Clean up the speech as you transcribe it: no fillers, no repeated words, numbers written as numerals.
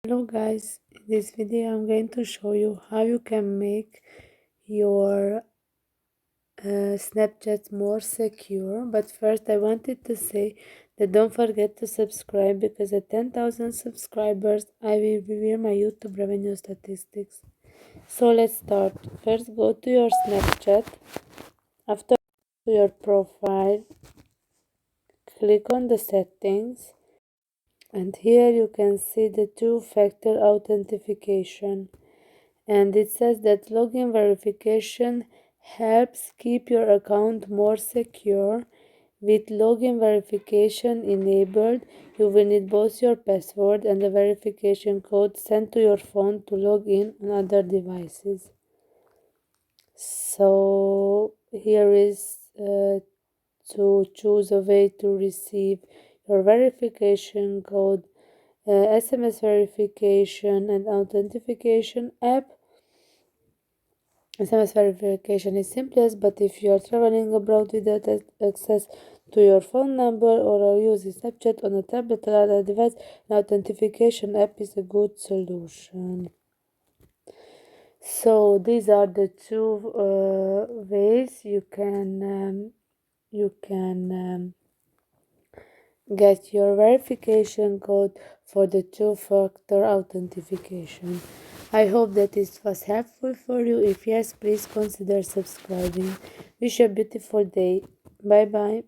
Hello guys, in this video I'm going to show you how you can make your Snapchat more secure. But first I wanted to say that don't forget to subscribe, because at 10,000 subscribers I will reveal my YouTube revenue statistics. So let's start. First go to your Snapchat. After to your profile, click on the settings, and here you can see the two-factor authentication. And it says that login verification helps keep your account more secure. With login verification enabled, you will need both your password and the verification code sent to your phone to log in on other devices. So here is to choose a way to receive your verification code, SMS verification and authentication app. SMS verification is simplest, but if you are traveling abroad without access to your phone number or are using Snapchat on a tablet or other device, an authentication app is a good solution. So these are the two ways you can get your verification code for the two-factor authentication. I hope that this was helpful for you. If yes, please consider subscribing. Wish you a beautiful day. Bye bye.